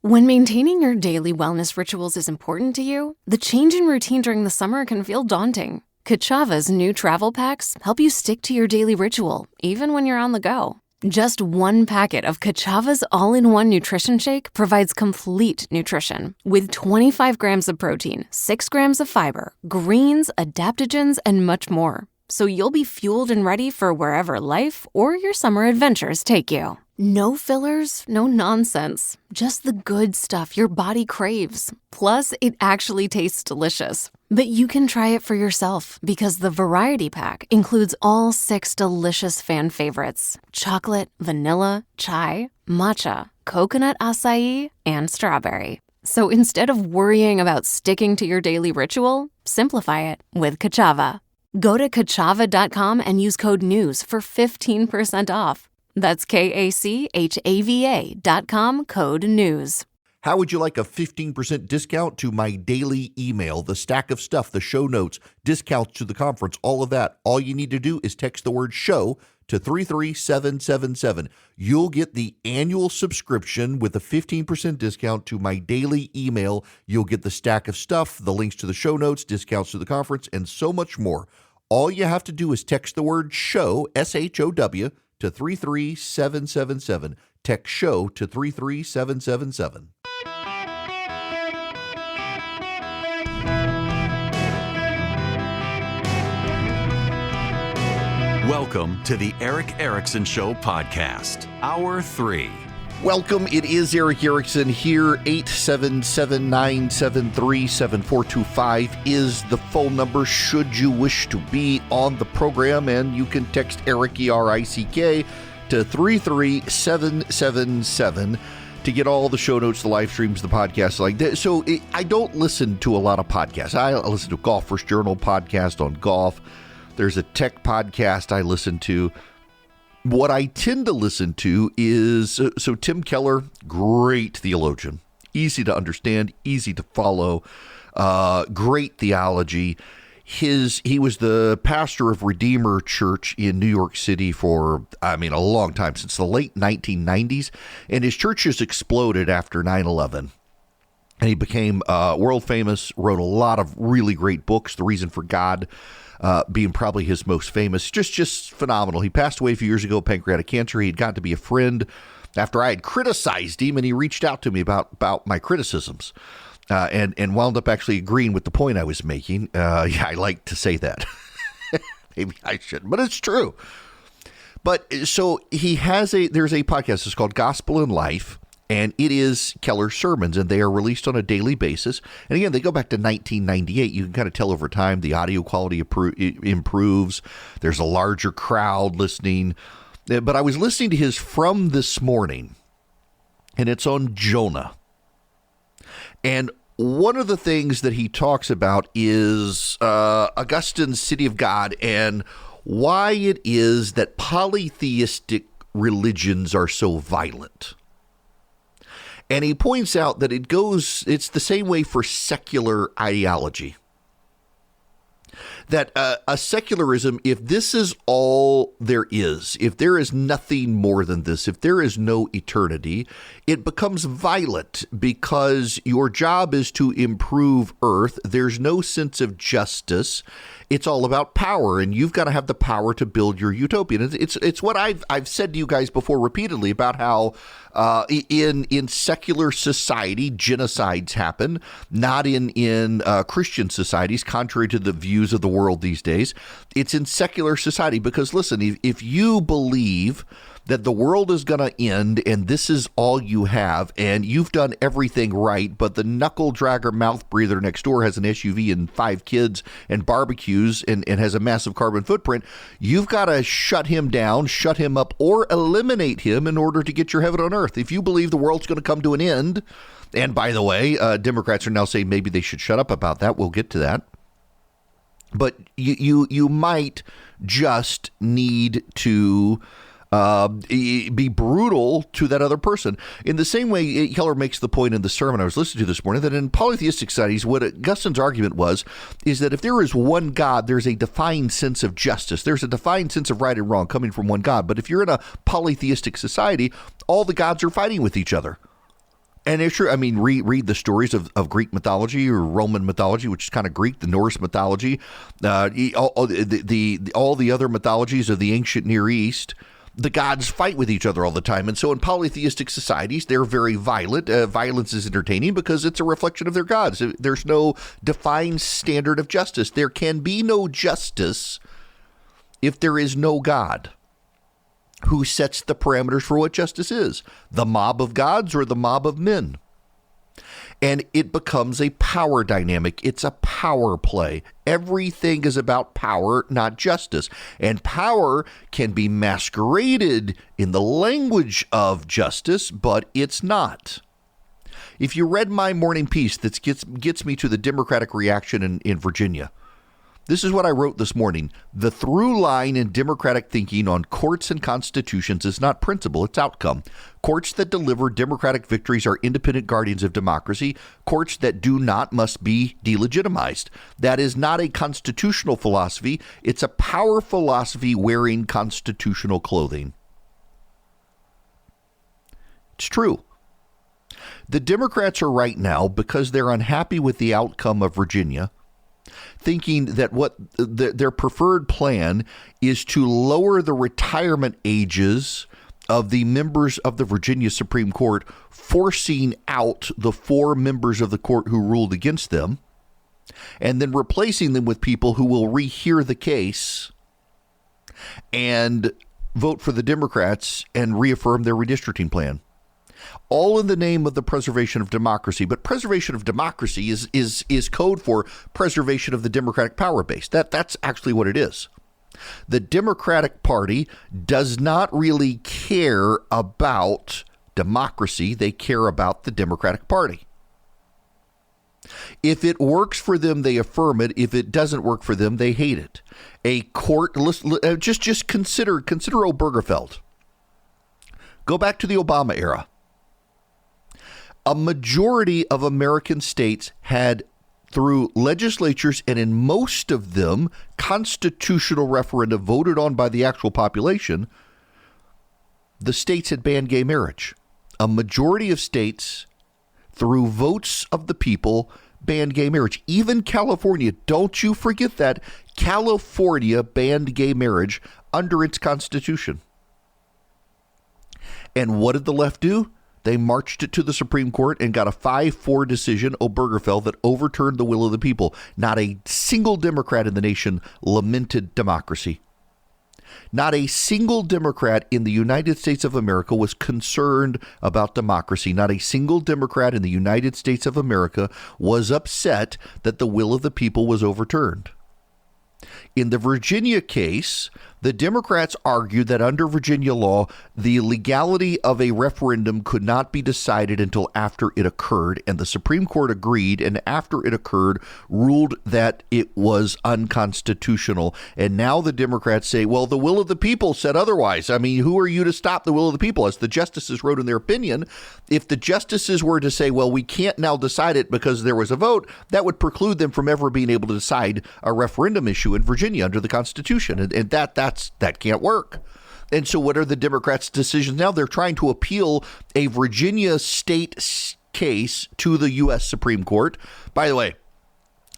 When maintaining your daily wellness rituals is important to you, the change in routine during the summer can feel daunting. Kachava's new travel packs help you stick to your daily ritual, even when you're on the go. Just one packet of Kachava's all-in-one nutrition shake provides complete nutrition with 25 grams of protein, 6 grams of fiber, greens, adaptogens, and much more. So you'll be fueled and ready for wherever life or your summer adventures take you. No fillers, no nonsense. Just the good stuff your body craves. Plus, it actually tastes delicious. But you can try it for yourself because the variety pack includes all 6 delicious fan favorites: chocolate, vanilla, chai, matcha, coconut acai, and strawberry. So instead of worrying about sticking to your daily ritual, simplify it with Kachava. Go to kachava.com and use code NEWS for 15% off. That's KACHAVA.com, code NEWS. How would you like a 15% discount to my daily email, the stack of stuff, the show notes, discounts to the conference, all of that? All you need to do is text the word SHOW to 33777. You'll get the annual subscription with a 15% discount to my daily email. You'll get the stack of stuff, the links to the show notes, discounts to the conference, and so much more. All you have to do is text the word SHOW, SHOW, to 33777. Text SHOW to 33777. Welcome to the Eric Erickson Show podcast, Hour 3. Welcome. It is Eric Erickson here. 877-973-7425 is the phone number should you wish to be on the program, and you can text Eric, E-R-I-C-K, to 33777 to get all the show notes, the live streams, the podcasts like that. So I don't listen to a lot of podcasts. I listen to Golfer's Journal podcast on golf. There's a tech podcast I listen to. What I tend to listen to is, so Tim Keller, great theologian, easy to understand, easy to follow, great theology. He was the pastor of Redeemer Church in New York City for, a long time, since the late 1990s, and his church has exploded after 9/11. And he became world famous, wrote a lot of really great books, The Reason for God being probably his most famous. Just phenomenal. He passed away a few years ago, pancreatic cancer. He'd gotten to be a friend after I had criticized him, and he reached out to me about my criticisms and wound up actually agreeing with the point I was making. I like to say that. Maybe I shouldn't, but it's true. But so there's a podcast. It's called Gospel in Life. And it is Keller's sermons, and they are released on a daily basis. And again, they go back to 1998. You can kind of tell over time the audio quality improves. There's a larger crowd listening. But I was listening to his From This Morning, and it's on Jonah. And one of the things that he talks about is Augustine's City of God and why it is that polytheistic religions are so violent. And he points out that it's the same way for secular ideology. That a secularism, if this is all there is, if there is nothing more than this, if there is no eternity, it becomes violent because your job is to improve Earth. There's no sense of justice. It's all about power, and you've got to have the power to build your utopian. It's what I've said to you guys before repeatedly about how in secular society genocides happen, not in Christian societies, contrary to the views of the world these days. It's in secular society because, listen, if you believe that the world is going to end and this is all you have and you've done everything right, but the knuckle dragger mouth breather next door has an SUV and 5 kids and barbecues and has a massive carbon footprint, you've got to shut him down, shut him up, or eliminate him in order to get your heaven on earth. If you believe the world's going to come to an end, and by the way, Democrats are now saying maybe they should shut up about that. We'll get to that. But you might just need to be brutal to that other person. In the same way, Keller makes the point in the sermon I was listening to this morning that in polytheistic societies, what Augustine's argument is that if there is one God, there's a defined sense of justice. There's a defined sense of right and wrong coming from one God. But if you're in a polytheistic society, all the gods are fighting with each other. And it's true. I mean, read the stories of Greek mythology or Roman mythology, which is kind of Greek, the Norse mythology, all the other mythologies of the ancient Near East. The gods fight with each other all the time. And so in polytheistic societies, they're very violent. Violence is entertaining because it's a reflection of their gods. There's no defined standard of justice. There can be no justice if there is no God who sets the parameters for what justice is, the mob of gods or the mob of men. And it becomes a power dynamic. It's a power play. Everything is about power, not justice. And power can be masqueraded in the language of justice, but it's not. If you read my morning piece that gets me to the Democratic reaction in Virginia, this is what I wrote this morning. The through line in Democratic thinking on courts and constitutions is not principle, it's outcome. Courts that deliver Democratic victories are independent guardians of democracy. Courts that do not must be delegitimized. That is not a constitutional philosophy. It's a power philosophy wearing constitutional clothing. It's true. The Democrats are right now, because they're unhappy with the outcome of Virginia, thinking that what their preferred plan is to lower the retirement ages of the members of the Virginia Supreme Court, forcing out the 4 members of the court who ruled against them, and then replacing them with people who will rehear the case and vote for the Democrats and reaffirm their redistricting plan. All in the name of the preservation of democracy. But preservation of democracy is code for preservation of the Democratic power base. That's actually what it is. The Democratic Party does not really care about democracy. They care about the Democratic Party. If it works for them, they affirm it. If it doesn't work for them, they hate it. A court, just consider Obergefell. Go back to the Obama era. A majority of American states had, through legislatures and in most of them, constitutional referenda voted on by the actual population, the states had banned gay marriage. A majority of states, through votes of the people, banned gay marriage. Even California, don't you forget that, California banned gay marriage under its constitution. And what did the left do? They marched it to the Supreme Court and got a 5-4 decision, Obergefell, that overturned the will of the people. Not a single Democrat in the nation lamented democracy. Not a single Democrat in the United States of America was concerned about democracy. Not a single Democrat in the United States of America was upset that the will of the people was overturned. In the Virginia case, the Democrats argued that under Virginia law, the legality of a referendum could not be decided until after it occurred, and the Supreme Court agreed, and after it occurred, ruled that it was unconstitutional. And now the Democrats say, well, the will of the people said otherwise. I mean, who are you to stop the will of the people? As the justices wrote in their opinion, if the justices were to say, well, we can't now decide it because there was a vote, that would preclude them from ever being able to decide a referendum issue in Virginia under the Constitution. And that can't work. And so what are the Democrats' decisions now? They're trying to appeal a Virginia state case to the U.S. Supreme Court. By the way,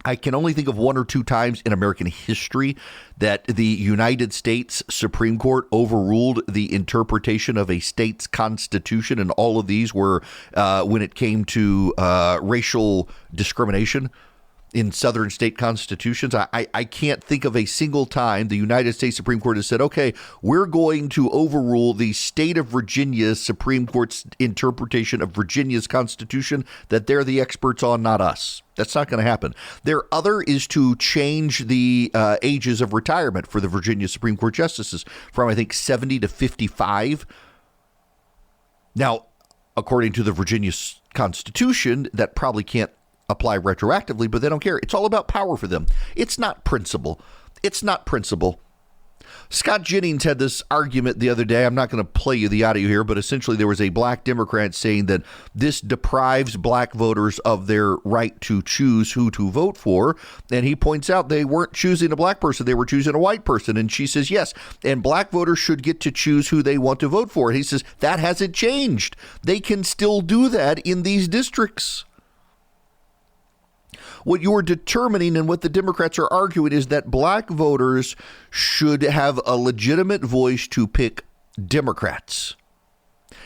I can only think of 1 or 2 times in American history that the United States Supreme Court overruled the interpretation of a state's constitution, and all of these were when it came to racial discrimination in southern state constitutions. I can't think of a single time the United States Supreme Court has said, okay, we're going to overrule the state of Virginia's Supreme Court's interpretation of Virginia's constitution that they're the experts on, not us. That's not going to happen. Their other is to change the ages of retirement for the Virginia Supreme Court justices from, I think, 70 to 55. Now, according to the Virginia Constitution, that probably can't apply retroactively, but they don't care. It's all about power for them. It's not principle. It's not principle. Scott Jennings had this argument the other day. I'm not going to play you the audio here, but essentially there was a black Democrat saying that this deprives black voters of their right to choose who to vote for. And he points out they weren't choosing a black person. They were choosing a white person. And she says, yes, and black voters should get to choose who they want to vote for. And he says, that hasn't changed. They can still do that in these districts. What you're determining and what the Democrats are arguing is that black voters should have a legitimate voice to pick Democrats.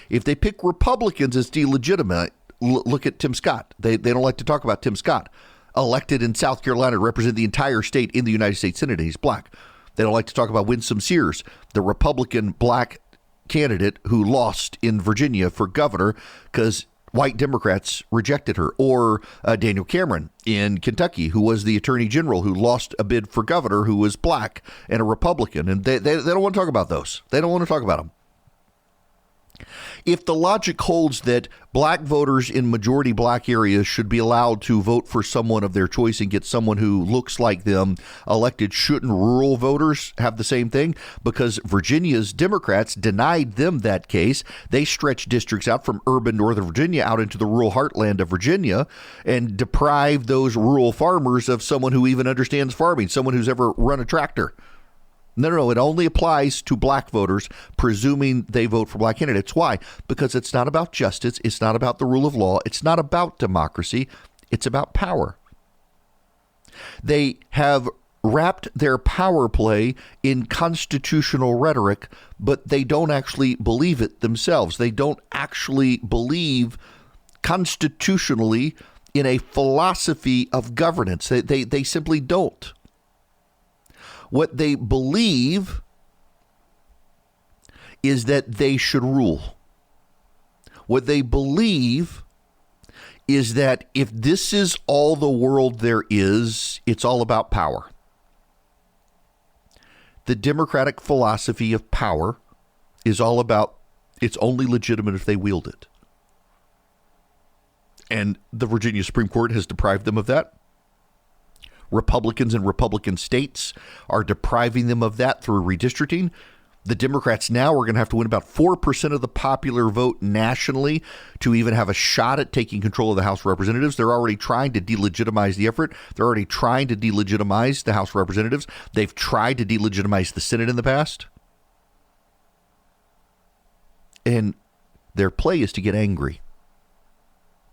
If they pick Republicans, it's delegitimate. Look at Tim Scott. They don't like to talk about Tim Scott, elected in South Carolina to represent the entire state in the United States Senate. He's black. They don't like to talk about Winsome Sears, the Republican black candidate who lost in Virginia for governor because white Democrats rejected her, or Daniel Cameron in Kentucky, who was the attorney general who lost a bid for governor, who was black and a Republican. And they don't want to talk about those. They don't want to talk about them. If the logic holds that black voters in majority black areas should be allowed to vote for someone of their choice and get someone who looks like them elected, shouldn't rural voters have the same thing? Because Virginia's Democrats denied them that case. They stretched districts out from urban Northern Virginia out into the rural heartland of Virginia and deprived those rural farmers of someone who even understands farming, someone who's ever run a tractor. No, it only applies to black voters, presuming they vote for black candidates. Why? Because it's not about justice. It's not about the rule of law. It's not about democracy. It's about power. They have wrapped their power play in constitutional rhetoric, but they don't actually believe it themselves. They don't actually believe constitutionally in a philosophy of governance. They simply don't. What they believe is that they should rule. What they believe is that if this is all the world there is, it's all about power. The Democratic philosophy of power is all about it's only legitimate if they wield it. And the Virginia Supreme Court has deprived them of that. Republicans in Republican states are depriving them of that through redistricting. The Democrats now are going to have to win about 4% of the popular vote nationally to even have a shot at taking control of the House of Representatives. They're already trying to delegitimize the effort. They're already trying to delegitimize the House of Representatives. They've tried to delegitimize the Senate in the past. And their play is to get angry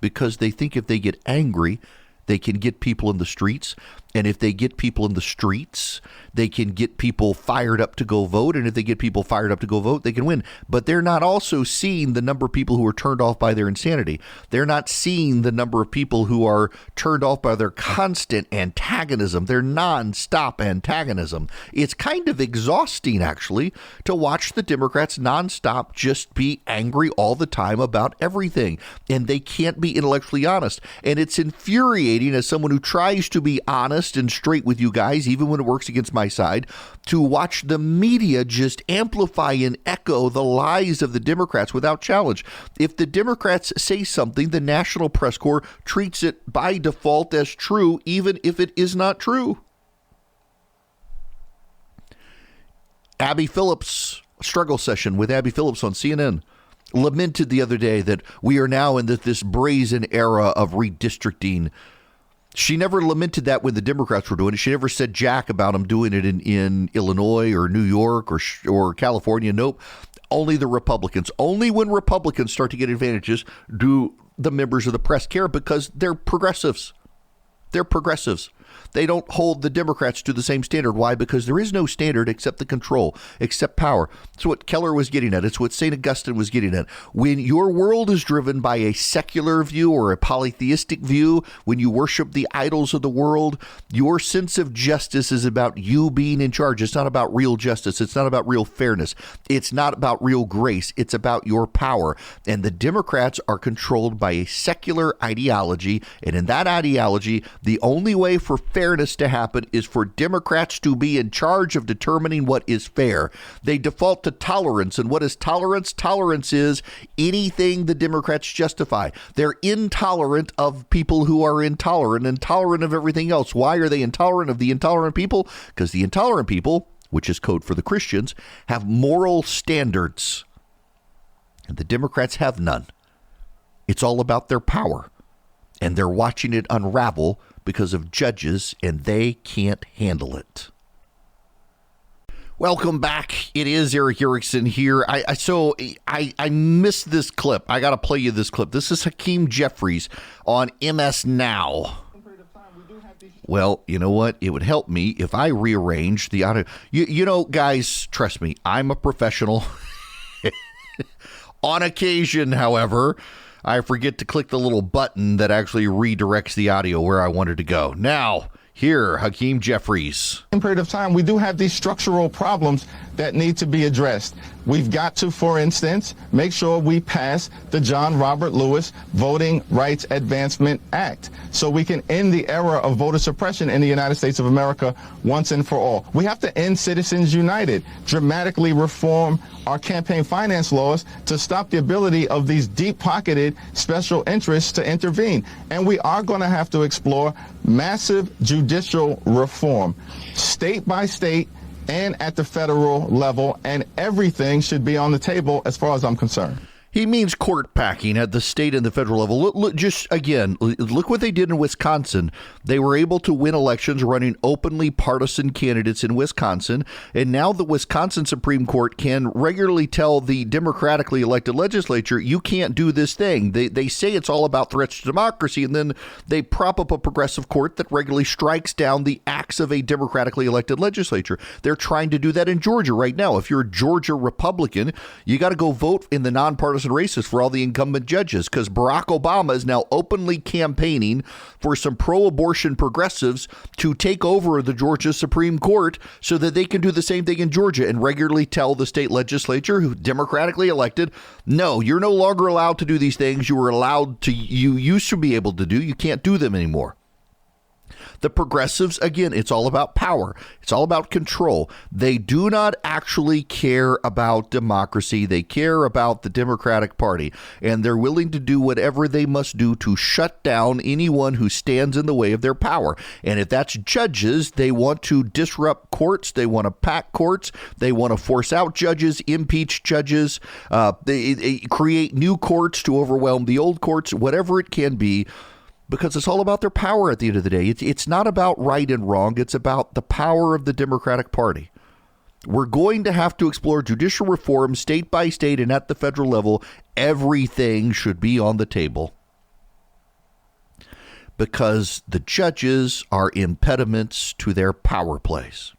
because they think if they get angry, they can get people in the streets. And if they get people in the streets, they can get people fired up to go vote. And if they get people fired up to go vote, they can win. But they're not also seeing the number of people who are turned off by their insanity. They're not seeing the number of people who are turned off by their constant antagonism, their nonstop antagonism. It's kind of exhausting, actually, to watch the Democrats nonstop just be angry all the time about everything. And they can't be intellectually honest. And it's infuriating as someone who tries to be honest and straight with you guys, even when it works against my side, to watch the media just amplify and echo the lies of the Democrats without challenge. If the Democrats say something, the National Press Corps treats it by default as true, even if it is not true. Abby Phillips, struggle session with Abby Phillips on CNN, lamented the other day that we are now in this brazen era of redistricting. She never lamented that when the Democrats were doing it. She never said jack about them doing it in Illinois or New York or California. Nope. Only the Republicans. Only when Republicans start to get advantages do the members of the press care, because they're progressives. They're progressives. They don't hold the Democrats to the same standard. Why? Because there is no standard except the control, except power. It's what Keller was getting at. It's what St. Augustine was getting at. When your world is driven by a secular view or a polytheistic view, when you worship the idols of the world, your sense of justice is about you being in charge. It's not about real justice. It's not about real fairness. It's not about real grace. It's about your power. And the Democrats are controlled by a secular ideology. And in that ideology, the only way for fairness to happen is for Democrats to be in charge of determining what is fair. They default to tolerance. And what is tolerance? Tolerance is anything the Democrats justify. They're intolerant of people who are intolerant and tolerant of everything else. Why are they intolerant of the intolerant people? Because the intolerant people which is code for the Christians, have moral standards. And the Democrats have none. It's all about their power. And they're watching it unravel because of judges, and they can't handle it. Welcome back. It is Eric Erickson here. I missed this clip. I got to play you this clip. This is Hakeem Jeffries on MS Now. Well, you know what? It would help me if I rearrange the audio. You know, guys, trust me, I'm a professional. On occasion, however, I forget to click the little button that actually redirects the audio where I wanted to go. Now, here, Hakeem Jeffries. In a period of time, we do have these structural problems that need to be addressed. We've got to, for instance, make sure we pass the John Robert Lewis Voting Rights Advancement Act so we can end the era of voter suppression in the United States of America once and for all. We have to end Citizens United, dramatically reform our campaign finance laws to stop the ability of these deep-pocketed special interests to intervene. And we are going to have to explore massive judicial reform, state by state, and at the federal level, and everything should be on the table as far as I'm concerned. He means court packing at the state and the federal level. Look what they did in Wisconsin. They were able to win elections running openly partisan candidates in Wisconsin. And now the Wisconsin Supreme Court can regularly tell the democratically elected legislature, you can't do this thing. They say it's all about threats to democracy. And then they prop up a progressive court that regularly strikes down the acts of a democratically elected legislature. They're trying to do that in Georgia right now. If you're a Georgia Republican, you got to go vote in the nonpartisan races for all the incumbent judges, because Barack Obama is now openly campaigning for some pro-abortion progressives to take over the Georgia Supreme Court so that they can do the same thing in Georgia and regularly tell the state legislature, who democratically elected, no, you're no longer allowed to do these things you used to be able to do. You can't do them anymore. The progressives, again, it's all about power. It's all about control. They do not actually care about democracy. They care about the Democratic Party, and they're willing to do whatever they must do to shut down anyone who stands in the way of their power. And if that's judges, they want to disrupt courts. They want to pack courts. They want to force out judges, impeach judges, they create new courts to overwhelm the old courts, whatever it can be. Because it's all about their power at the end of the day. It's not about right and wrong. It's about the power of the Democratic Party. We're going to have to explore judicial reform state by state and at the federal level. Everything should be on the table. Because the judges are impediments to their power plays.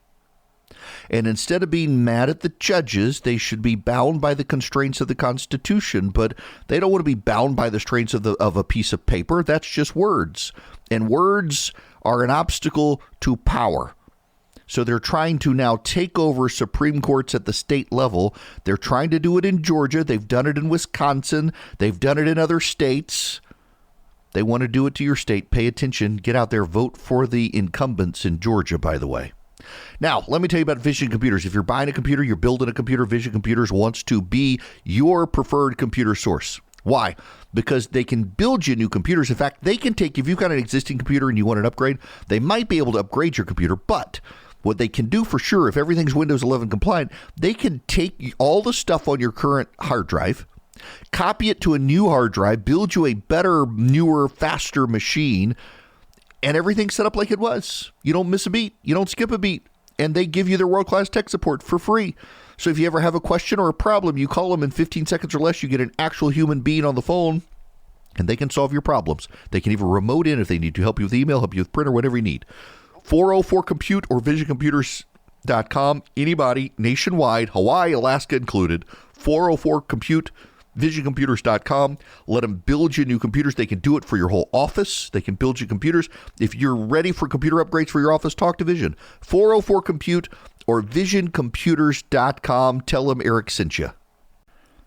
And instead of being mad at the judges, they should be bound by the constraints of the Constitution. But they don't want to be bound by the constraints of a piece of paper. That's just words. And words are an obstacle to power. So they're trying to now take over Supreme Courts at the state level. They're trying to do it in Georgia. They've done it in Wisconsin. They've done it in other states. They want to do it to your state. Pay attention. Get out there. Vote for the incumbents in Georgia, by the way. Now, let me tell you about Vision Computers. If you're buying a computer, you're building a computer, Vision Computers wants to be your preferred computer source. Why? Because they can build you new computers. In fact, they can take, if you've got an existing computer and you want an upgrade, they might be able to upgrade your computer. But what they can do for sure, if everything's Windows 11 compliant, they can take all the stuff on your current hard drive, copy it to a new hard drive, build you a better, newer, faster machine, and everything's set up like it was. You don't miss a beat. You don't skip a beat. And they give you their world-class tech support for free. So if you ever have a question or a problem, you call them in 15 seconds or less. You get an actual human being on the phone, and they can solve your problems. They can even remote in if they need to, help you with email, help you with printer, whatever you need. 404-COMPUTE or visioncomputers.com. Anybody, nationwide, Hawaii, Alaska included. 404-COMPUTE. VisionComputers.com. Let them build you new computers. They can do it for your whole office. They can build you computers. If you're ready for computer upgrades for your office, talk to Vision. 404-COMPUTE or VisionComputers.com. Tell them Eric sent you.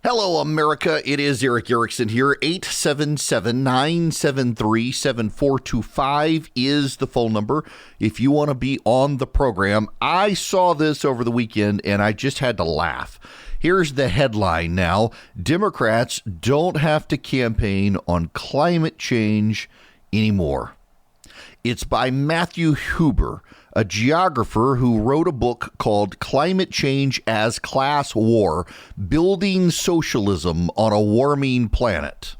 Hello, America. It is Eric Erickson here. 877-973-7425 is the phone number if you want to be on the program. I saw this over the weekend, and I just had to laugh. Here's the headline now. Democrats don't have to campaign on climate change anymore. It's by Matthew Huber, a geographer who wrote a book called Climate Change as Class War: Building Socialism on a Warming Planet.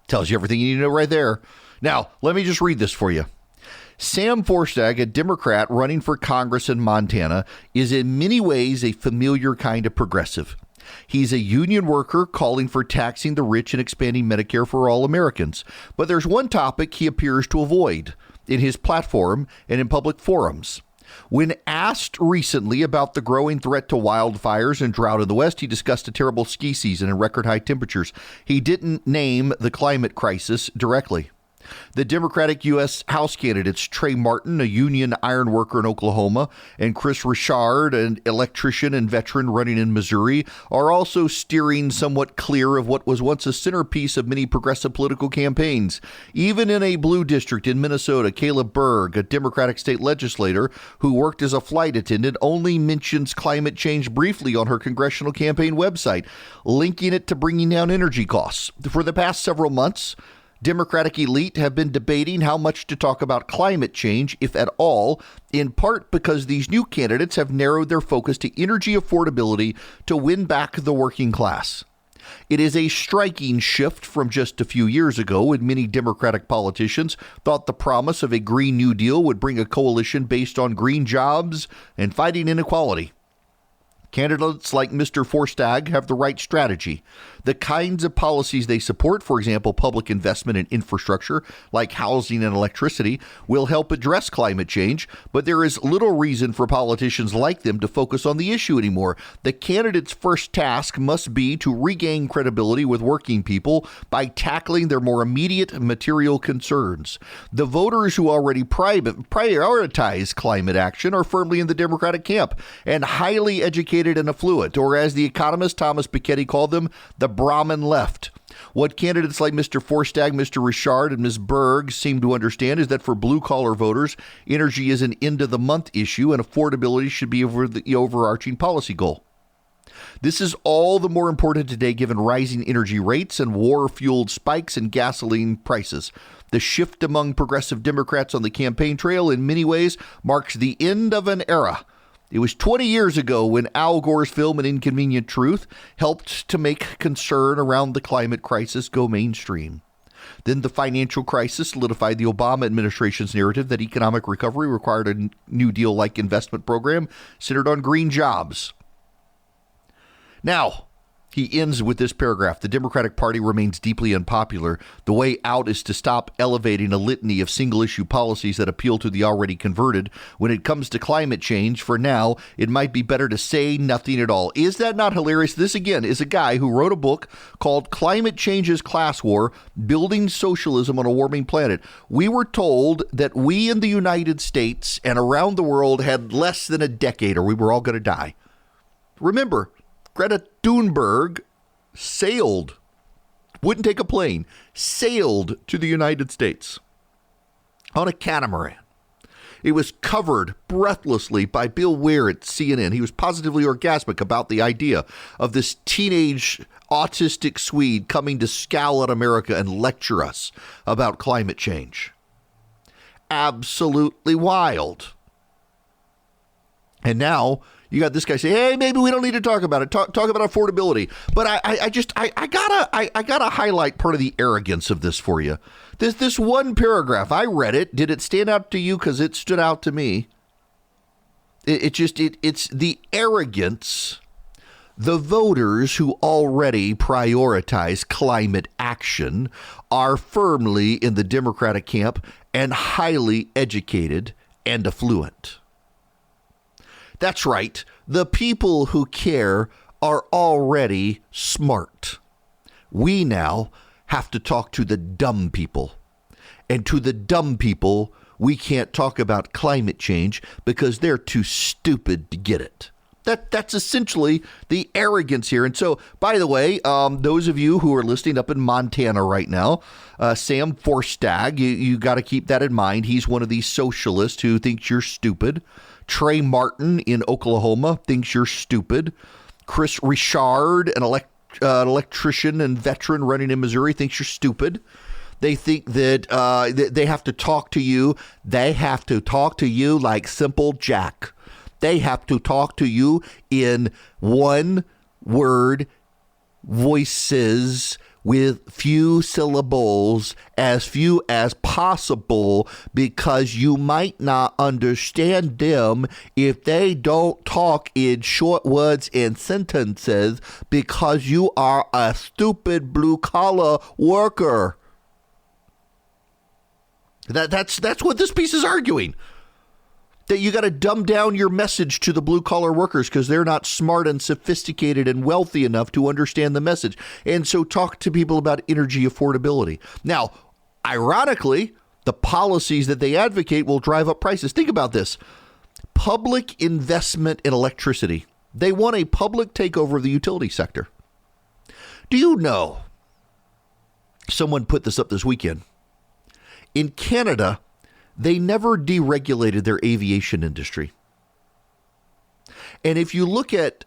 Tells you everything you need to know right there. Now, let me just read this for you. Sam Forstag, a Democrat running for Congress in Montana, is in many ways a familiar kind of progressive. He's a union worker calling for taxing the rich and expanding Medicare for all Americans. But there's one topic he appears to avoid in his platform and in public forums. When asked recently about the growing threat to wildfires and drought in the West, he discussed a terrible ski season and record high temperatures. He didn't name the climate crisis directly. The Democratic U.S. House candidates Trey Martin, a union iron worker in Oklahoma, and Chris Richard, an electrician and veteran running in Missouri, are also steering somewhat clear of what was once a centerpiece of many progressive political campaigns. Even in a blue district in Minnesota, Caleb Berg, a Democratic state legislator who worked as a flight attendant, only mentions climate change briefly on her congressional campaign website, linking it to bringing down energy costs. For the past several months, Democratic elite have been debating how much to talk about climate change, if at all, in part because these new candidates have narrowed their focus to energy affordability to win back the working class. It is a striking shift from just a few years ago when many Democratic politicians thought the promise of a Green New Deal would bring a coalition based on green jobs and fighting inequality. Candidates like Mr. Forstag have the right strategy. The kinds of policies they support, for example, public investment in infrastructure like housing and electricity, will help address climate change, but there is little reason for politicians like them to focus on the issue anymore. The candidate's first task must be to regain credibility with working people by tackling their more immediate material concerns. The voters who already prioritize climate action are firmly in the Democratic camp and highly educated and affluent, or as the economist Thomas Piketty called them, the Brahmin left. What candidates like Mr. Forstag, Mr. Richard, and Ms. Berg seem to understand is that for blue-collar voters, energy is an end-of-the-month issue and affordability should be the overarching policy goal. This is all the more important today given rising energy rates and war-fueled spikes in gasoline prices. The shift among progressive Democrats on the campaign trail in many ways marks the end of an era. It was 20 years ago when Al Gore's film An Inconvenient Truth helped to make concern around the climate crisis go mainstream. Then the financial crisis solidified the Obama administration's narrative that economic recovery required a New Deal-like investment program centered on green jobs. Now, he ends with this paragraph. The Democratic Party remains deeply unpopular. The way out is to stop elevating a litany of single-issue policies that appeal to the already converted. When it comes to climate change, for now, it might be better to say nothing at all. Is that not hilarious? This, again, is a guy who wrote a book called Climate Change as Class War: Building Socialism on a Warming Planet. We were told that we in the United States and around the world had less than a decade or we were all going to die. Remember, Greta Thunberg wouldn't take a plane, sailed to the United States on a catamaran. It was covered breathlessly by Bill Weir at CNN. He was positively orgasmic about the idea of this teenage autistic Swede coming to scowl at America and lecture us about climate change. Absolutely wild. And now you got this guy say, "Hey, maybe we don't need to talk about it. Talk about affordability." But I gotta highlight part of the arrogance of this for you. This one paragraph, I read it. Did it stand out to you? Because it stood out to me. It's the arrogance. The voters who already prioritize climate action are firmly in the Democratic camp and highly educated and affluent. That's right. The people who care are already smart. We now have to talk to the dumb people. And to the dumb people, we can't talk about climate change because they're too stupid to get it. That's essentially the arrogance here. And so, by the way, those of you who are listening up in Montana right now, Sam Forstag, you got to keep that in mind. He's one of these socialists who thinks you're stupid. Trey Martin in Oklahoma thinks you're stupid. Chris Richard, an electrician and veteran running in Missouri, thinks you're stupid. They think that they have to talk to you. They have to talk to you like simple Jack. They have to talk to you in one word voices with few syllables, as few as possible, because you might not understand them if they don't talk in short words and sentences, because you are a stupid blue-collar worker. That's what this piece is arguing. That you got to dumb down your message to the blue-collar workers because they're not smart and sophisticated and wealthy enough to understand the message. And so talk to people about energy affordability. Now, ironically, the policies that they advocate will drive up prices. Think about this. Public investment in electricity. They want a public takeover of the utility sector. Do you know? Someone put this up this weekend. In Canada, they never deregulated their aviation industry. And if you look at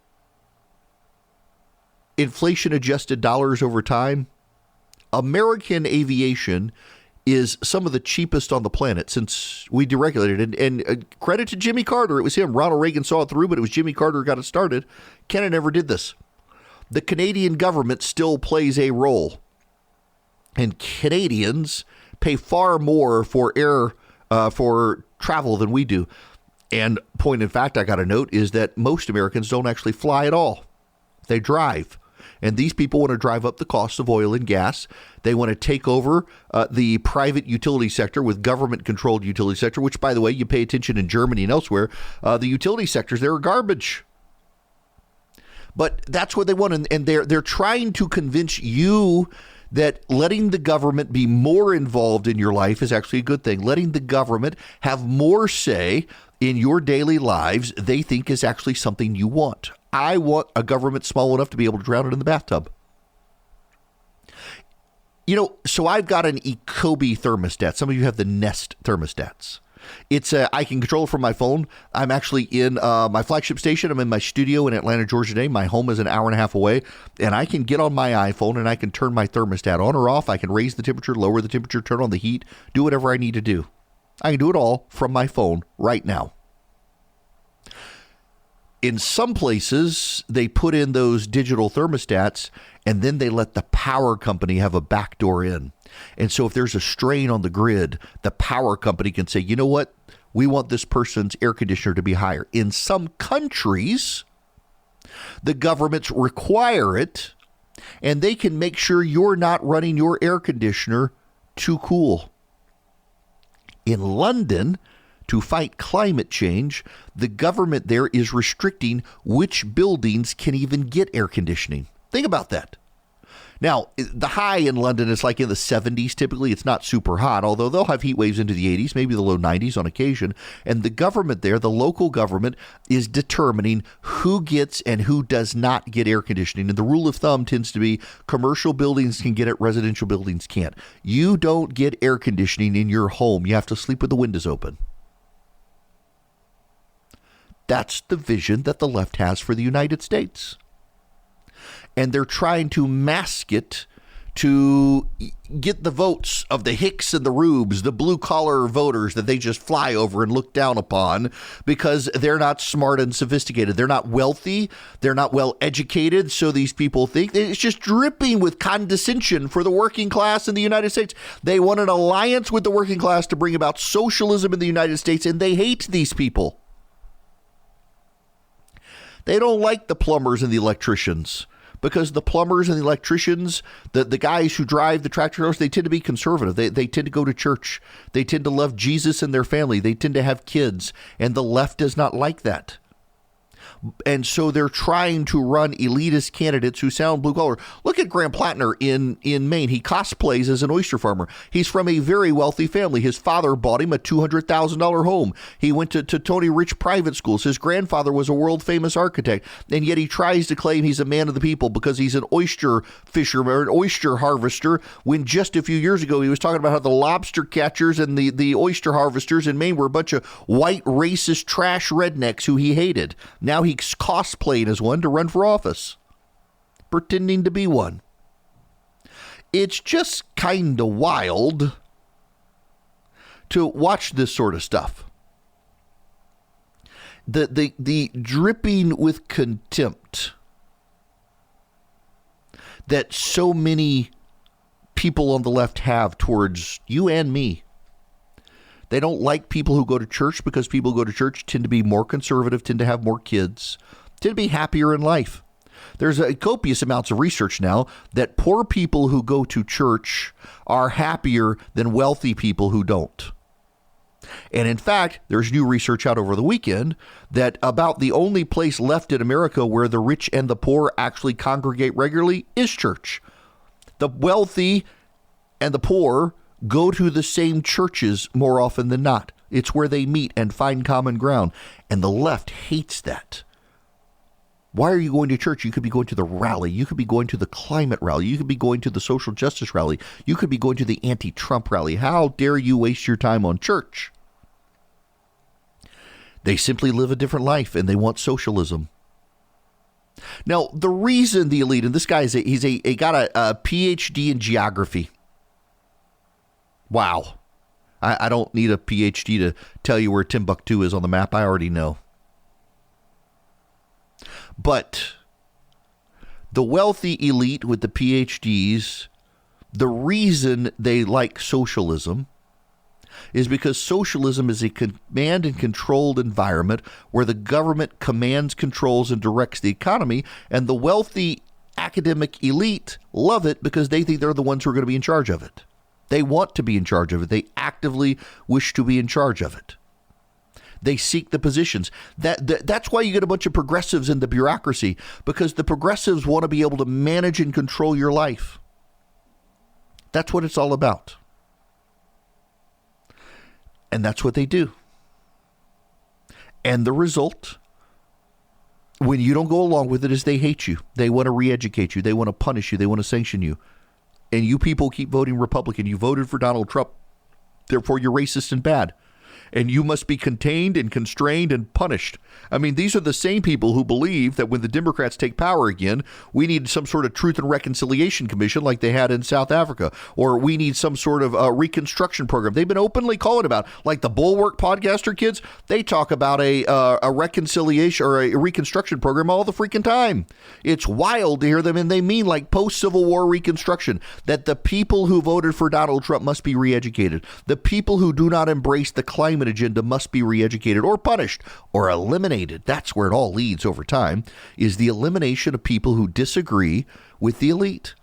inflation-adjusted dollars over time, American aviation is some of the cheapest on the planet since we deregulated it. And credit to Jimmy Carter. It was him. Ronald Reagan saw it through, but it was Jimmy Carter who got it started. Canada never did this. The Canadian government still plays a role. And Canadians pay far more for for travel than we do. And point in fact, I got a note, is that most Americans don't actually fly at all. They drive. And these people want to drive up the cost of oil and gas. They want to take over the private utility sector with government-controlled utility sector, which, by the way, you pay attention in Germany and elsewhere, the utility sectors, they're garbage. But that's what they want. And they're trying to convince you that letting the government be more involved in your life is actually a good thing. Letting the government have more say in your daily lives, they think is actually something you want. I want a government small enough to be able to drown it in the bathtub. You know, so I've got an Ecobee thermostat. Some of you have the Nest thermostats. It's I can control it from my phone. I'm actually in my flagship station. I'm in my studio in Atlanta, Georgia today. My home is an hour and a half away, and I can get on my iPhone and I can turn my thermostat on or off. I can raise the temperature, lower the temperature, turn on the heat, do whatever I need to do. I can do it all from my phone right now. In some places, they put in those digital thermostats, and then they let the power company have a backdoor in. And so if there's a strain on the grid, the power company can say, you know what? We want this person's air conditioner to be higher. In some countries, the governments require it, and they can make sure you're not running your air conditioner too cool. In London, to fight climate change, the government there is restricting which buildings can even get air conditioning. Think about that. Now, the high in London is like in the 70s typically. It's not super hot, although they'll have heat waves into the 80s, maybe the low 90s on occasion. And the government there, the local government, is determining who gets and who does not get air conditioning. And the rule of thumb tends to be commercial buildings can get it, residential buildings can't. You don't get air conditioning in your home. You have to sleep with the windows open. That's the vision that the left has for the United States. And they're trying to mask it to get the votes of the Hicks and the Rubes, the blue-collar voters that they just fly over and look down upon because they're not smart and sophisticated. They're not wealthy. They're not well-educated, so these people think it's just dripping with condescension for the working class in the United States. They want an alliance with the working class to bring about socialism in the United States, and they hate these people. They don't like the plumbers and the electricians. Because the plumbers and the electricians, the guys who drive the tractor trailers, they tend to be conservative. They tend to go to church. They tend to love Jesus and their family. They tend to have kids. And the left does not like that. And so they're trying to run elitist candidates who sound blue collar. Look at Graham Plattner in Maine. He cosplays as an oyster farmer. He's from a very wealthy family. His father bought him a $200,000 home. He went to Tony Rich private schools. His grandfather was a world famous architect. And yet he tries to claim he's a man of the people because he's an oyster fisherman or an oyster harvester, when just a few years ago he was talking about how the lobster catchers and the oyster harvesters in Maine were a bunch of white racist trash rednecks who he hated. Now he's cosplaying as one to run for office, pretending to be one. It's just kind of wild to watch this sort of stuff. The dripping with contempt that so many people on the left have towards you and me. They don't like people who go to church because people who go to church tend to be more conservative, tend to have more kids, tend to be happier in life. There's a copious amounts of research now that poor people who go to church are happier than wealthy people who don't. And in fact, there's new research out over the weekend that about the only place left in America where the rich and the poor actually congregate regularly is church. The wealthy and the poor go to the same churches more often than not. It's where they meet and find common ground. And the left hates that. Why are you going to church? You could be going to the rally. You could be going to the climate rally. You could be going to the social justice rally. You could be going to the anti-Trump rally. How dare you waste your time on church? They simply live a different life and they want socialism. Now, the reason the elite, and this guy he got a PhD in geography. Wow. I don't need a PhD to tell you where Timbuktu is on the map. I already know. But the wealthy elite with the PhDs, the reason they like socialism is because socialism is a command and controlled environment where the government commands, controls, and directs the economy, and the wealthy academic elite love it because they think they're the ones who are going to be in charge of it. They want to be in charge of it. They actively wish to be in charge of it. They seek the positions. That's why you get a bunch of progressives in the bureaucracy, because the progressives want to be able to manage and control your life. That's what it's all about. And that's what they do. And the result, when you don't go along with it, is they hate you. They want to re-educate you. They want to punish you. They want to sanction you. And you people keep voting Republican. You voted for Donald Trump. Therefore, you're racist and bad. And you must be contained and constrained and punished. I mean, these are the same people who believe that when the Democrats take power again, we need some sort of Truth and Reconciliation Commission like they had in South Africa, or we need some sort of reconstruction program. They've been openly calling about, like the Bulwark podcaster kids, they talk about a reconciliation or a reconstruction program all the freaking time. It's wild to hear them, and they mean like post-Civil War reconstruction, that the people who voted for Donald Trump must be re-educated. The people who do not embrace the climate agenda must be re-educated or punished or eliminated. That's where it all leads over time, is the elimination of people who disagree with the elite.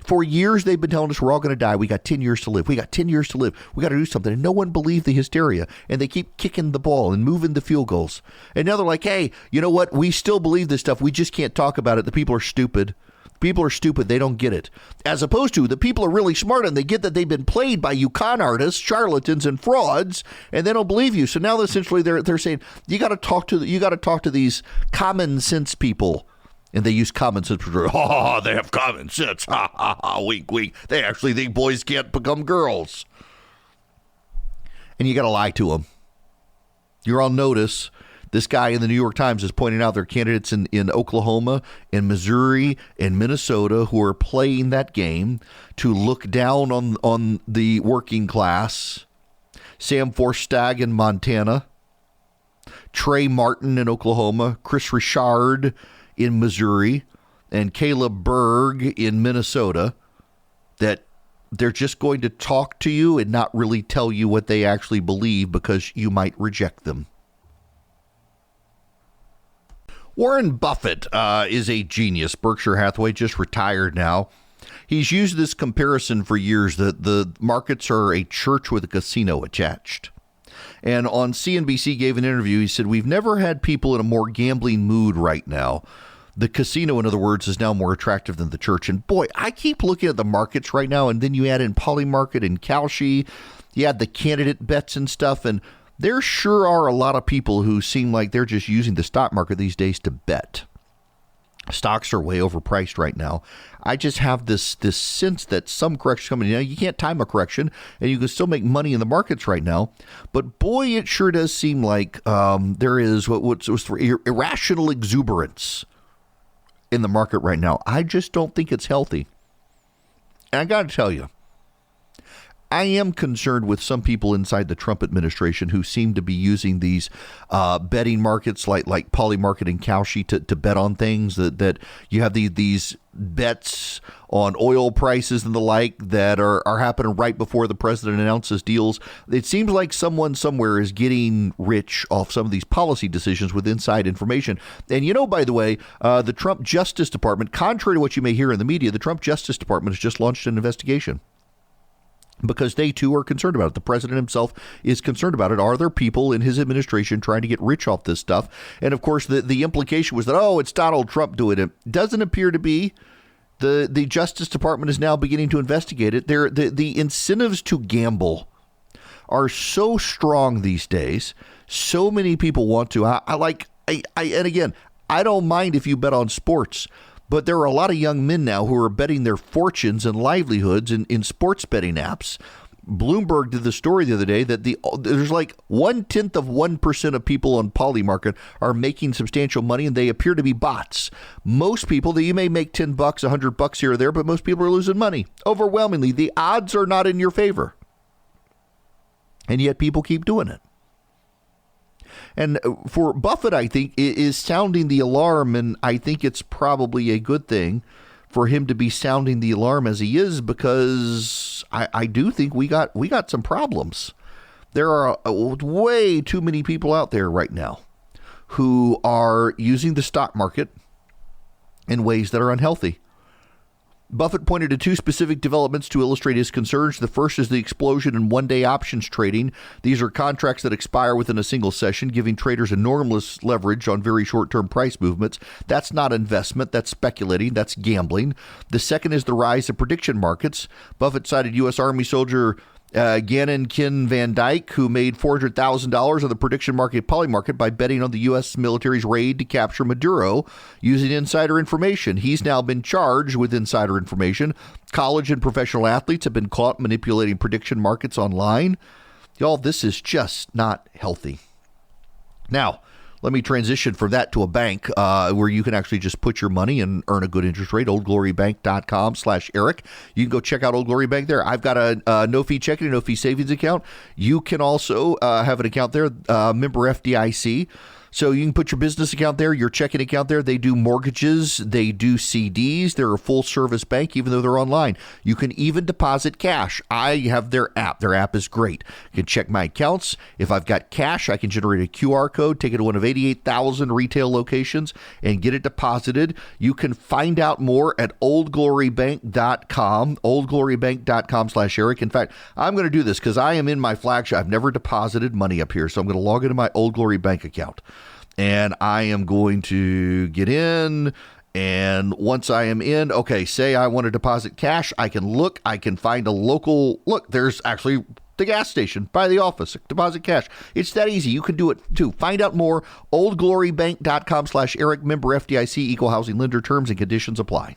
For years, they've been telling us we're all going to die. We got 10 years to live. We got 10 years to live. We got to do something. And no one believed the hysteria. And they keep kicking the ball and moving the field goals. And now they're like, hey, you know what? We still believe this stuff. We just can't talk about it. The people are stupid. People are stupid. They don't get it. As opposed to the people are really smart and they get that they've been played by you con artists, charlatans, and frauds, and they don't believe you. So now essentially they're saying you got to talk to these common sense people, and they use common sense. Oh, they have common sense. Ha ha ha. Wink wink. They actually think boys can't become girls, and you got to lie to them. You're on notice. This guy in the New York Times is pointing out there are candidates in Oklahoma, in Missouri, and Minnesota who are playing that game to look down on the working class. Sam Forstag in Montana, Trey Martin in Oklahoma, Chris Richard in Missouri, and Caleb Berg in Minnesota, that they're just going to talk to you and not really tell you what they actually believe because you might reject them. Warren Buffett is a genius. Berkshire Hathaway, just retired now. He's used this comparison for years that the markets are a church with a casino attached. And on CNBC gave an interview. He said, we've never had people in a more gambling mood right now. The casino, in other words, is now more attractive than the church. And boy, I keep looking at the markets right now, and then you add in Polymarket and Kalshi. You add the candidate bets and stuff, and there sure are a lot of people who seem like they're just using the stock market these days to bet. Stocks are way overpriced right now. I just have this sense that some corrections coming. You can't time a correction, and you can still make money in the markets right now. But boy, it sure does seem like there is what's irrational exuberance in the market right now. I just don't think it's healthy. And I got to tell you, I am concerned with some people inside the Trump administration who seem to be using these betting markets like Polymarket and Kalshi to bet on things, that you have these bets on oil prices and the like that are happening right before the president announces deals. It seems like someone somewhere is getting rich off some of these policy decisions with inside information. And by the way, the Trump Justice Department, contrary to what you may hear in the media, the Trump Justice Department has just launched an investigation, because they, too, are concerned about it. The president himself is concerned about it. Are there people in his administration trying to get rich off this stuff? And, of course, the implication was that, it's Donald Trump doing it. Doesn't appear to be. The Justice Department is now beginning to investigate it. The incentives to gamble are so strong these days. So many people want to. And again, I don't mind if you bet on sports, but there are a lot of young men now who are betting their fortunes and livelihoods in sports betting apps. Bloomberg did the story the other day that there's like 0.1% of people on Polymarket are making substantial money, and they appear to be bots. Most people, that you may make $10, $100 here or there, but most people are losing money. Overwhelmingly, the odds are not in your favor. And yet people keep doing it. And for Buffett, I think, is sounding the alarm, and I think it's probably a good thing for him to be sounding the alarm as he is, because I do think we got some problems. There are way too many people out there right now who are using the stock market in ways that are unhealthy. Buffett pointed to two specific developments to illustrate his concerns. The first is the explosion in one-day options trading. These are contracts that expire within a single session, giving traders enormous leverage on very short-term price movements. That's not investment. That's speculating. That's gambling. The second is the rise of prediction markets. Buffett cited U.S. Army soldier Gannon Ken Van Dyke, who made $400,000 on the prediction market Polymarket by betting on the U.S. military's raid to capture Maduro using insider information. He's now been charged with insider information. College and professional athletes have been caught manipulating prediction markets online. Y'all, this is just not healthy. Now, let me transition from that to a bank where you can actually just put your money and earn a good interest rate. OldGloryBank.com/Eric. You can go check out Old Glory Bank there. I've got a no-fee checking and no-fee savings account. You can also have an account there, member FDIC. So you can put your business account there, your checking account there. They do mortgages. They do CDs. They're a full-service bank, even though they're online. You can even deposit cash. I have their app. Their app is great. You can check my accounts. If I've got cash, I can generate a QR code, take it to one of 88,000 retail locations, and get it deposited. You can find out more at oldglorybank.com, oldglorybank.com/Eric. In fact, I'm going to do this because I am in my flagship. I've never deposited money up here, so I'm going to log into my Old Glory Bank account. And I am going to get in, and once I am in, say I want to deposit cash, I can find a local, there's actually the gas station by the office, deposit cash. It's that easy. You can do it too. Find out more, oldglorybank.com/Eric, member FDIC, equal housing lender, terms and conditions apply.